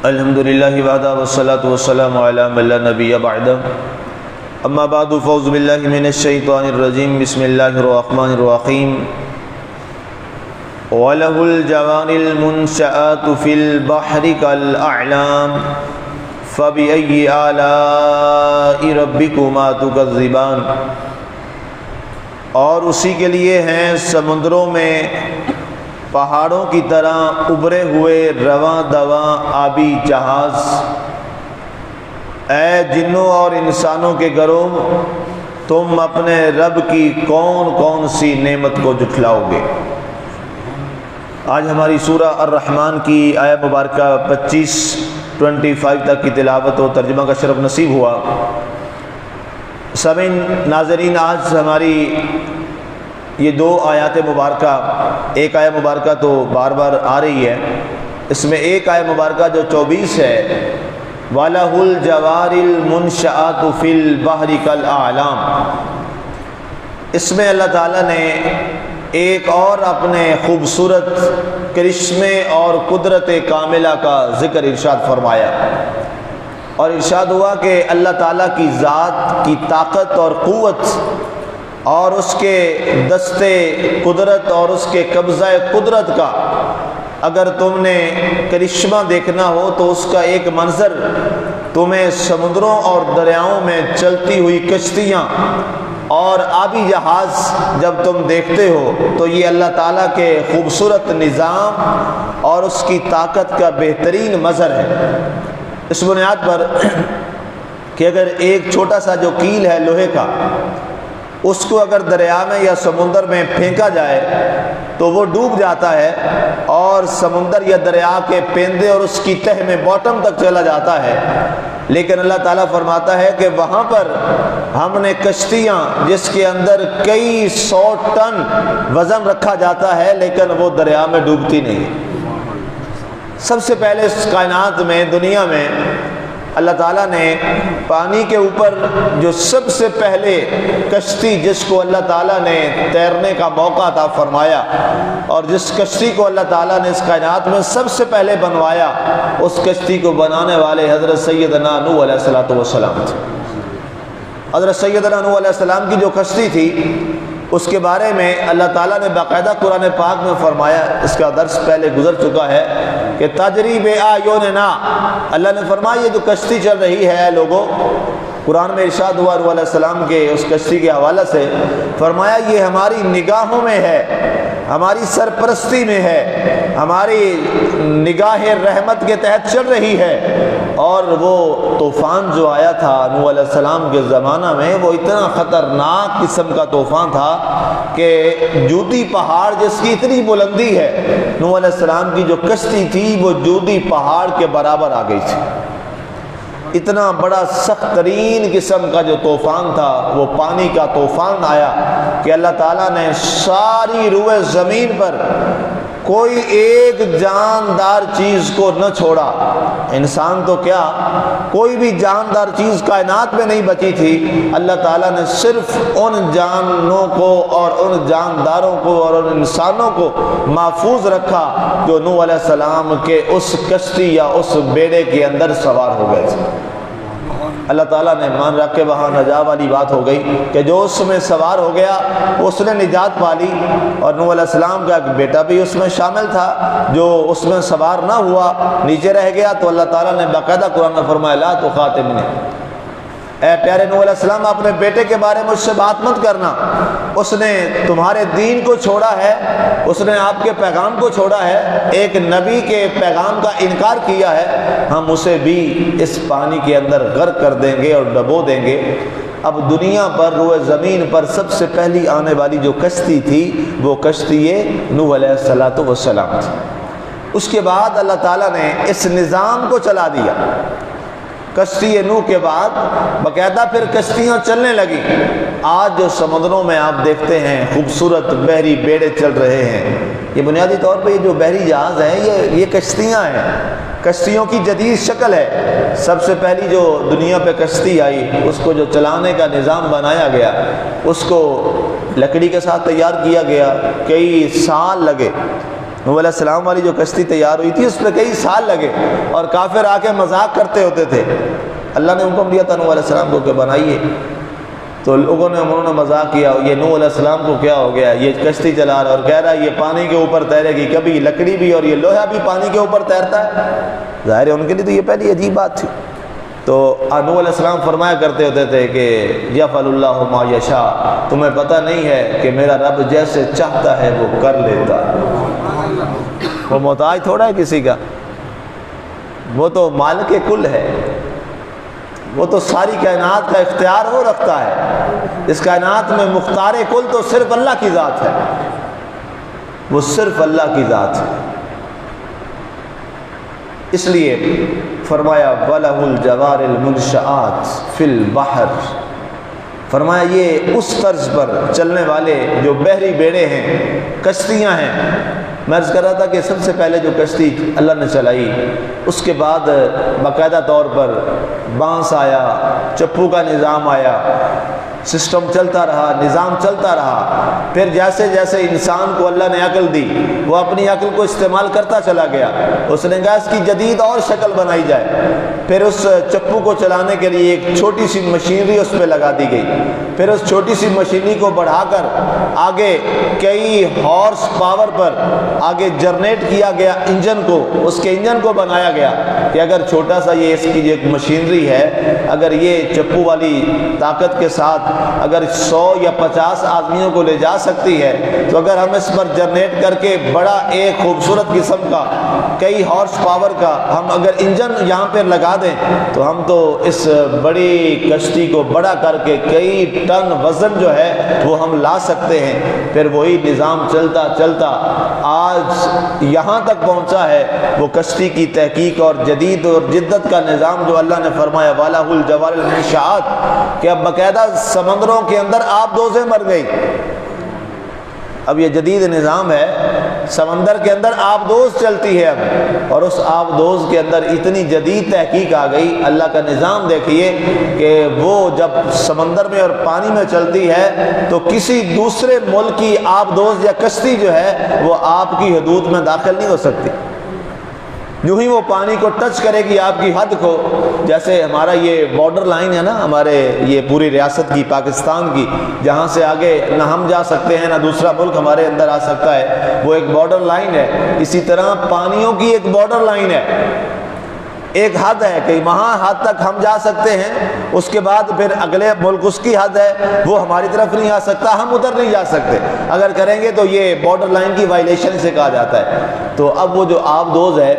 الحمد للہ وحدہ والصلاة والسلام علی من لا نبی بعدہ اما بعد فاعوذ باللہ من الشیطان الرجیم بسم اللہ الرحمن الرحیم وَلَهُ الْجَوَارِ الْمُنشَآتُ فِي الْبَحْرِ كَالْأَعْلَامِ فَبِأَيِّ آلَاءِ رَبِّكُمَا تُكَذِّبَانِ، اور اسی کے لیے ہیں سمندروں میں پہاڑوں کی طرح ابھرے ہوئے رواں دواں آبی جہاز۔ اے جنوں اور انسانوں کے گروہ، تم اپنے رب کی کون کون سی نعمت کو جھٹلاؤ گے؟ آج ہماری سورہ الرحمن کی آیہ مبارکہ 25 تک کی تلاوت و ترجمہ کا شرف نصیب ہوا۔ سامعین ناظرین، آج ہماری یہ دو آیات مبارکہ، ایک آیہ مبارکہ تو بار بار آ رہی ہے، اس میں ایک آیہ مبارکہ جو 24 ہے، وَلَهُ الْجَوَارِ الْمُنشَآتُ فِي الْبَحْرِ كَالْأَعْلَامِ، اس میں اللہ تعالیٰ نے ایک اور اپنے خوبصورت کرشمے اور قدرت کاملہ کا ذکر ارشاد فرمایا، اور ارشاد ہوا کہ اللہ تعالیٰ کی ذات کی طاقت اور قوت اور اس کے دستے قدرت اور اس کے قبضہ قدرت کا اگر تم نے کرشمہ دیکھنا ہو تو اس کا ایک منظر تمہیں سمندروں اور دریاؤں میں چلتی ہوئی کشتیاں اور آبی جہاز جب تم دیکھتے ہو تو یہ اللہ تعالیٰ کے خوبصورت نظام اور اس کی طاقت کا بہترین مظہر ہے۔ اس بنیاد پر کہ اگر ایک چھوٹا سا جو کیل ہے لوہے کا، اس کو اگر دریا میں یا سمندر میں پھینکا جائے تو وہ ڈوب جاتا ہے اور سمندر یا دریا کے پیندے اور اس کی تہ میں باٹم تک چلا جاتا ہے، لیکن اللہ تعالیٰ فرماتا ہے کہ وہاں پر ہم نے کشتیاں جس کے اندر کئی 100 ٹن وزن رکھا جاتا ہے لیکن وہ دریا میں ڈوبتی نہیں۔ سب سے پہلے اس کائنات میں، دنیا میں، اللہ تعالیٰ نے پانی کے اوپر جو سب سے پہلے کشتی جس کو اللہ تعالیٰ نے تیرنے کا موقع عطا فرمایا اور جس کشتی کو اللہ تعالیٰ نے اس کائنات میں سب سے پہلے بنوایا، اس کشتی کو بنانے والے حضرت سیدنا نوح علیہ السلام تھے۔ حضرت سیدنا نوح علیہ السلام کی جو کشتی تھی اس کے بارے میں اللہ تعالیٰ نے باقاعدہ قرآن پاک میں فرمایا، اس کا درس پہلے گزر چکا ہے کہ تجری بِأَعْیُنِنَا، اللہ نے فرمایا یہ جو کشتی چل رہی ہے لوگوں، قرآن میں ارشاد ہوا نوح علیہ السلام کے اس کشتی کے حوالہ سے، فرمایا یہ ہماری نگاہوں میں ہے، ہماری سرپرستی میں ہے، ہماری نگاہ رحمت کے تحت چل رہی ہے۔ اور وہ طوفان جو آیا تھا نوح علیہ السلام کے زمانہ میں، وہ اتنا خطرناک قسم کا طوفان تھا کہ جودی پہاڑ جس کی اتنی بلندی ہے، نوح علیہ السلام کی جو کشتی تھی وہ جودی پہاڑ کے برابر آ گئی تھی۔ اتنا بڑا سخت ترین قسم کا جو طوفان تھا، وہ پانی کا طوفان آیا کہ اللہ تعالیٰ نے ساری روئے زمین پر کوئی ایک جاندار چیز کو نہ چھوڑا، انسان تو کیا، کوئی بھی جاندار چیز کائنات میں نہیں بچی تھی۔ اللہ تعالیٰ نے صرف ان جانوں کو اور ان جانداروں کو اور ان انسانوں کو محفوظ رکھا جو نوح علیہ السلام کے اس کشتی یا اس بیڑے کے اندر سوار ہو گئے تھے۔ اللہ تعالیٰ نے مان رکھ کے وہاں نجات والی بات ہو گئی کہ جو اس میں سوار ہو گیا اس نے نجات پالی، اور نوح علیہ السلام کا ایک بیٹا بھی اس میں شامل تھا جو اس میں سوار نہ ہوا، نیچے رہ گیا، تو اللہ تعالیٰ نے باقاعدہ قرآن میں فرمایا لا تخاطبنی، اے پیارے نوح علیہ السلام اپنے بیٹے کے بارے میں مجھ سے بات مت کرنا، اس نے تمہارے دین کو چھوڑا ہے، اس نے آپ کے پیغام کو چھوڑا ہے، ایک نبی کے پیغام کا انکار کیا ہے، ہم اسے بھی اس پانی کے اندر غرق کر دیں گے اور ڈبو دیں گے۔ اب دنیا پر روئے زمین پر سب سے پہلی آنے والی جو کشتی تھی وہ کشتی نوح علیہ السلام تھی۔ اس کے بعد اللہ تعالیٰ نے اس نظام کو چلا دیا۔ کشتی نوح کے بعد باقاعدہ پھر کشتیاں چلنے لگی۔ آج جو سمندروں میں آپ دیکھتے ہیں خوبصورت بحری بیڑے چل رہے ہیں، یہ بنیادی طور پہ یہ جو بحری جہاز ہیں یہ کشتیاں ہیں، کشتیوں کی جدید شکل ہے۔ سب سے پہلی جو دنیا پہ کشتی آئی اس کو جو چلانے کا نظام بنایا گیا، اس کو لکڑی کے ساتھ تیار کیا گیا، کئی سال لگے نوح علیہ السلام والی جو کشتی تیار ہوئی تھی اس پہ کئی سال لگے، اور کافر آ کے مذاق کرتے ہوتے تھے۔ اللہ نے حکم دیا تھا نوح علیہ السلام کو کہ بنائیے، تو لوگوں نے انہوں نے مذاق کیا، یہ نوح علیہ السلام کو کیا ہو گیا، یہ کشتی چلا رہا اور کہہ رہا ہے یہ پانی کے اوپر تیرے گی، کبھی لکڑی بھی اور یہ لوہا بھی پانی کے اوپر تیرتا ہے۔ ظاہر ہے ان کے لیے تو یہ پہلی عجیب بات تھی۔ تو نوح علیہ السلام فرمایا کرتے ہوتے تھے کہ یفعل اللہ ما یشاء، تمہیں پتہ نہیں ہے کہ میرا رب جیسے چاہتا ہے وہ کر لیتا ہے۔ وہ محتاج تھوڑا ہے کسی کا، وہ تو مالک کل ہے، وہ تو ساری کائنات کا اختیار وہ رکھتا ہے۔ اس کائنات میں مختار کل تو صرف اللہ کی ذات ہے، وہ صرف اللہ کی ذات ہے۔ اس لیے فرمایا وَلَهُ الْجَوَارِ الْمُنْشَآتُ فِي الْبَحْرِ، فرمایا یہ اس طرز پر چلنے والے جو بحری بیڑے ہیں، کشتیاں ہیں۔ میں عرض کر رہا تھا کہ سب سے پہلے جو کشتی اللہ نے چلائی، اس کے بعد باقاعدہ طور پر بانس آیا، چپو کا نظام آیا، سسٹم چلتا رہا، نظام چلتا رہا۔ پھر جیسے جیسے انسان کو اللہ نے عقل دی، وہ اپنی عقل کو استعمال کرتا چلا گیا۔ اس نے کہا اس کی جدید اور شکل بنائی جائے۔ پھر اس چپو کو چلانے کے لیے ایک چھوٹی سی مشینری اس پہ لگا دی گئی۔ پھر اس چھوٹی سی مشینری کو بڑھا کر آگے کئی ہارس پاور پر آگے جنریٹ کیا گیا انجن کو، اس کے انجن کو بنایا گیا کہ اگر چھوٹا سا یہ اس کی جو ایک مشینری ہے، اگر یہ چپو والی طاقت کے ساتھ اگر 100 یا 50 آدمیوں کو لے جا سکتی ہے، تو اگر ہم اس پر جنریٹ کر کے بڑا ایک خوبصورت قسم کا کئی ہارس پاور کا ہم اگر انجن یہاں پہ لگا دیں تو ہم تو اس بڑی کشتی کو بڑا کر کے کئی ٹن وزن جو ہے وہ ہم لا سکتے ہیں۔ پھر وہی نظام چلتا چلتا آج یہاں تک پہنچا ہے، وہ کشتی کی تحقیق اور جدید اور جدت کا نظام جو اللہ نے فرمایا وَلَهُ الْجَوَارِ الْمُنْشَآتُ، کہ اب باقاعدہ سمندروں کے اندر آب دوزیں مر گئی۔ اب یہ جدید نظام ہے، سمندر کے اندر آب دوز چلتی ہے اب، اور اس آب دوز کے اندر اتنی جدید تحقیق آ گئی۔ اللہ کا نظام دیکھیے کہ وہ جب سمندر میں اور پانی میں چلتی ہے تو کسی دوسرے ملک کی آب دوز یا کشتی جو ہے وہ آپ کی حدود میں داخل نہیں ہو سکتی۔ جو ہی وہ پانی کو ٹچ کرے گی آپ کی حد کو، جیسے ہمارا یہ بارڈر لائن ہے نا ہمارے یہ پوری ریاست کی، پاکستان کی، جہاں سے آگے نہ ہم جا سکتے ہیں نہ دوسرا ملک ہمارے اندر آ سکتا ہے، وہ ایک بارڈر لائن ہے۔ اسی طرح پانیوں کی ایک بارڈر لائن ہے، ایک حد ہے کہ وہاں حد تک ہم جا سکتے ہیں، اس کے بعد پھر اگلے ملک اس کی حد ہے، وہ ہماری طرف نہیں آ سکتا، ہم ادھر نہیں جا سکتے۔ اگر کریں گے تو یہ بارڈر لائن کی وائلیشن سے کہا جاتا ہے۔ تو اب وہ جو آب دوز ہے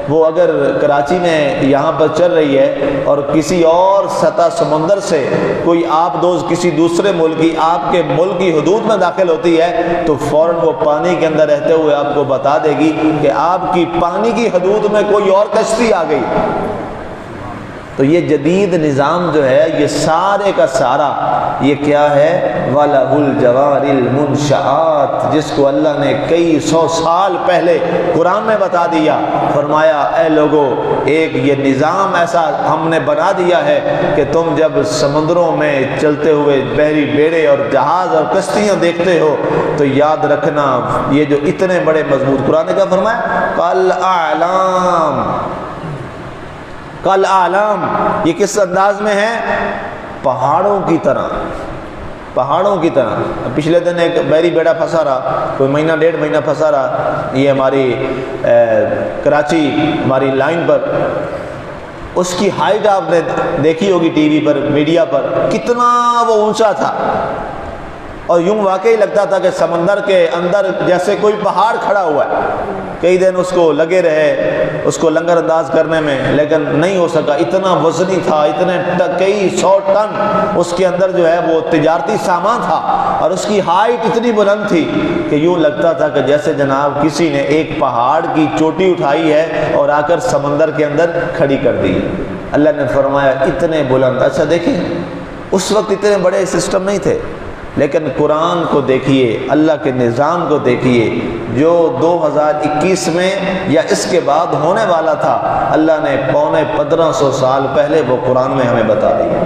وہ اگر کراچی میں یہاں پر چل رہی ہے اور کسی اور سطح سمندر سے کوئی آب دوز کسی دوسرے ملک کی آپ کے ملک کی حدود میں داخل ہوتی ہے تو فوراً وہ پانی کے اندر رہتے ہوئے آپ کو بتا دے گی کہ آپ کی پانی کی حدود میں کوئی اور کشتی آ گئی۔ تو یہ جدید نظام جو ہے یہ سارے کا سارا یہ کیا ہے؟ وَلَهُ الْجَوَارِ الْمُنْشَآتُ، جس کو اللہ نے کئی 100 سال پہلے قرآن میں بتا دیا۔ فرمایا اے لوگو، ایک یہ نظام ایسا ہم نے بنا دیا ہے کہ تم جب سمندروں میں چلتے ہوئے بحری بیڑے اور جہاز اور کشتیاں دیکھتے ہو تو یاد رکھنا یہ جو اتنے بڑے مضبوط، قرآن نے کیا فرمایا؟ کالأعلام، کل اعلام، یہ کس انداز میں ہے؟ پہاڑوں کی طرح، پہاڑوں کی طرح۔ پچھلے دن ایک بحری بیڑا پھنسا رہا، کوئی مہینہ 1.5 مہینہ پھنسا رہا، یہ ہماری کراچی ہماری لائن پر۔ اس کی ہائٹ آپ نے دیکھی ہوگی ٹی وی پر، میڈیا پر، کتنا وہ اونچا تھا، اور یوں واقعی لگتا تھا کہ سمندر کے اندر جیسے کوئی پہاڑ کھڑا ہوا ہے۔ کئی دن اس کو لگے رہے اس کو لنگر انداز کرنے میں، لیکن نہیں ہو سکا، اتنا وزنی تھا، اتنے کئی 100 ٹن اس کے اندر جو ہے وہ تجارتی سامان تھا، اور اس کی ہائٹ اتنی بلند تھی کہ یوں لگتا تھا کہ جیسے جناب کسی نے ایک پہاڑ کی چوٹی اٹھائی ہے اور آ کر سمندر کے اندر کھڑی کر دی۔ اللہ نے فرمایا اتنے بلند۔ اچھا دیکھیں، اس وقت اتنے بڑے سسٹم نہیں تھے، لیکن قرآن کو دیکھیے، اللہ کے نظام کو دیکھیے، جو 2021 میں یا اس کے بعد ہونے والا تھا، اللہ نے 1500 سال پہلے وہ قرآن میں ہمیں بتا دیا۔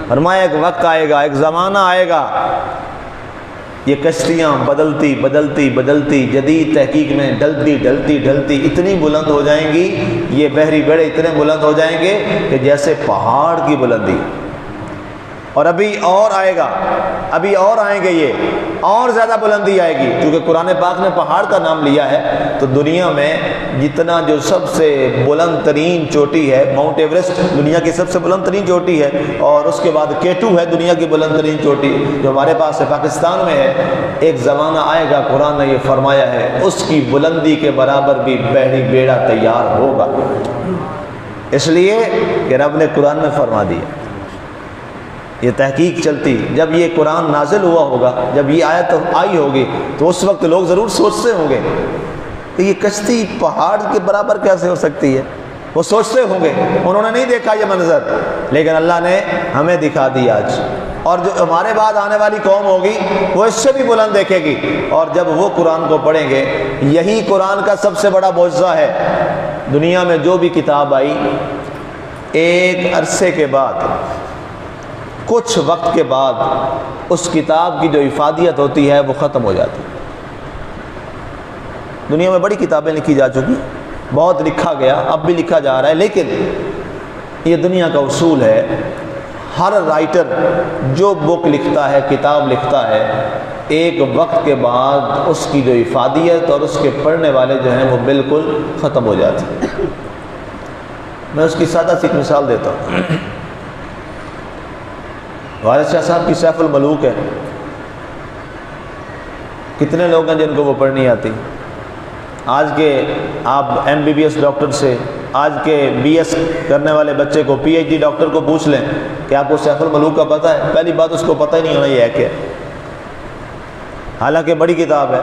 فرمایا ایک وقت آئے گا، ایک زمانہ آئے گا یہ کشتیاں بدلتی بدلتی بدلتی جدید تحقیق میں ڈلتی ڈلتی ڈلتی اتنی بلند ہو جائیں گی، یہ بحری بیڑے اتنے بلند ہو جائیں گے کہ جیسے پہاڑ کی بلندی. اور ابھی اور آئے گا، ابھی اور آئیں گے، یہ اور زیادہ بلندی آئے گی. کیونکہ قرآن پاک نے پہاڑ کا نام لیا ہے تو دنیا میں جتنا جو سب سے بلند ترین چوٹی ہے، ماؤنٹ ایوریسٹ دنیا کی سب سے بلند ترین چوٹی ہے، اور اس کے بعد K2 ہے دنیا کی بلند ترین چوٹی جو ہمارے پاس ہے، پاکستان میں ہے. ایک زمانہ آئے گا، قرآن نے یہ فرمایا ہے، اس کی بلندی کے برابر بھی بحری بیڑا تیار ہوگا. اس لیے کہ رب نے قرآن میں فرما دیا. یہ تحقیق چلتی، جب یہ قرآن نازل ہوا ہوگا، جب یہ آیت آئی ہوگی تو اس وقت لوگ ضرور سوچتے ہوں گے کہ یہ کشتی پہاڑ کے برابر کیسے ہو سکتی ہے. وہ سوچتے ہوں گے، انہوں نے نہیں دیکھا یہ منظر، لیکن اللہ نے ہمیں دکھا دیا آج. اور جو ہمارے بعد آنے والی قوم ہوگی وہ اس سے بھی بلند دیکھے گی، اور جب وہ قرآن کو پڑھیں گے. یہی قرآن کا سب سے بڑا معجزہ ہے. دنیا میں جو بھی کتاب آئی، ایک عرصے کے بعد، کچھ وقت کے بعد اس کتاب کی جو افادیت ہوتی ہے وہ ختم ہو جاتی ہے. دنیا میں بڑی کتابیں لکھی جا چکی، بہت لکھا گیا، اب بھی لکھا جا رہا ہے، لیکن یہ دنیا کا اصول ہے، ہر رائٹر جو بک لکھتا ہے، کتاب لکھتا ہے، ایک وقت کے بعد اس کی جو افادیت اور اس کے پڑھنے والے جو ہیں وہ بالکل ختم ہو جاتے ہیں. میں اس کی سادہ سی ایک مثال دیتا ہوں. وارث شاہ صاحب کی سیف الملوک ہے، کتنے لوگ ہیں جن کو وہ پڑھنی آتی. آج کے آپ MBBS ڈاکٹر سے، آج کے BS کرنے والے بچے کو، PhD ڈاکٹر کو پوچھ لیں کہ آپ کو سیف الملوک کا پتہ ہے، پہلی بات اس کو پتہ ہی نہیں ہونا یہ ہے کہ، حالانکہ بڑی کتاب ہے،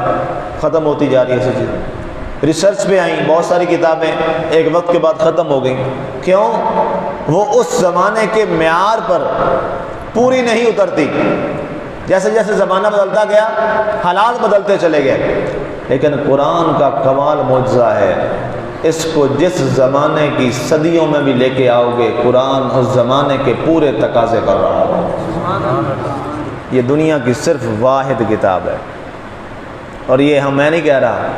ختم ہوتی جا رہی ہے ایسی چیزیں. ریسرچ پہ آئیں بہت ساری کتابیں، ایک وقت کے بعد ختم ہو گئیں. کیوں؟ وہ اس زمانے کے معیار پر پوری نہیں اترتی. جیسے جیسے زمانہ بدلتا گیا، حالات بدلتے چلے گئے. لیکن قرآن کا کمال معجزہ ہے، اس کو جس زمانے کی صدیوں میں بھی لے کے آؤ گے، قرآن اس زمانے کے پورے تقاضے کر رہا ہے. یہ دنیا کی صرف واحد کتاب ہے، اور یہ میں نہیں کہہ رہا،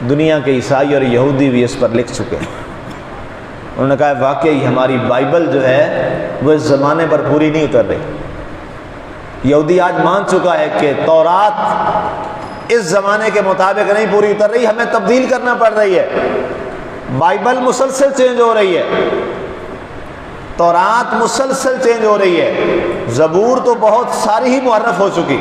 دنیا کے عیسائی اور یہودی بھی اس پر لکھ چکے ہیں. انہوں نے کہا واقعی ہماری بائبل جو ہے وہ اس زمانے پر پوری نہیں اتر رہی. یہودی آج مان چکا ہے کہ تورات اس زمانے کے مطابق نہیں پوری اتر رہی، ہمیں تبدیل کرنا پڑ رہی ہے. بائبل مسلسل چینج ہو رہی ہے، تورات مسلسل چینج ہو رہی ہے. زبور تو بہت ساری ہی محرف ہو چکی،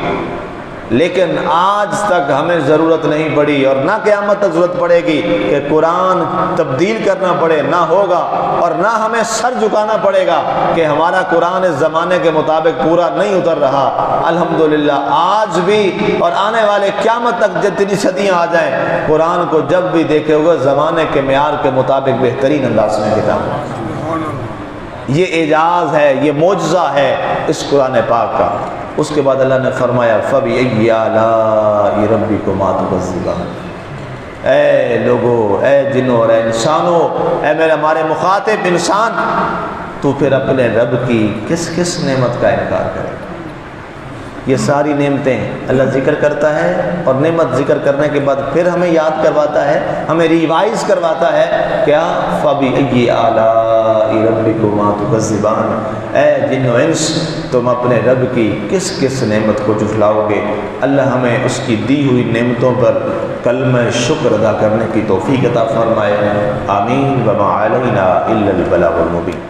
لیکن آج تک ہمیں ضرورت نہیں پڑی، اور نہ قیامت تک ضرورت پڑے گی کہ قرآن تبدیل کرنا پڑے، نہ ہوگا. اور نہ ہمیں سر جھکانا پڑے گا کہ ہمارا قرآن اس زمانے کے مطابق پورا نہیں اتر رہا. الحمدللہ آج بھی اور آنے والے قیامت تک جتنی صدیاں آ جائیں، قرآن کو جب بھی دیکھے ہوئے زمانے کے معیار کے مطابق بہترین انداز میں کتاب. یہ اعجاز ہے، یہ معجزہ ہے اس قرآن پاک کا. اس کے بعد اللہ نے فرمایا فَبِأَيِّ آلَاءِ رَبِّكُمَا تُكَذِّبَانِ. اے لوگو، اے جنوں اور اے انسانوں، اے میرے ہمارے مخاطب انسان، تو پھر اپنے رب کی کس کس نعمت کا انکار کرے گا؟ یہ ساری نعمتیں اللہ ذکر کرتا ہے، اور نعمت ذکر کرنے کے بعد پھر ہمیں یاد کرواتا ہے، ہمیں ریوائز کرواتا ہے. کیا؟ فَبِأَيِّ آلَاءِ رَبِّكُمَا تُكَذِّبَانِ. اے جن و انس، تم اپنے رب کی کس کس نعمت کو جھٹلاؤ گے؟ اللہ ہمیں اس کی دی ہوئی نعمتوں پر کلمہ شکر ادا کرنے کی توفیق عطا فرمائے. آمین. وما علینا الا البلاغ المبین.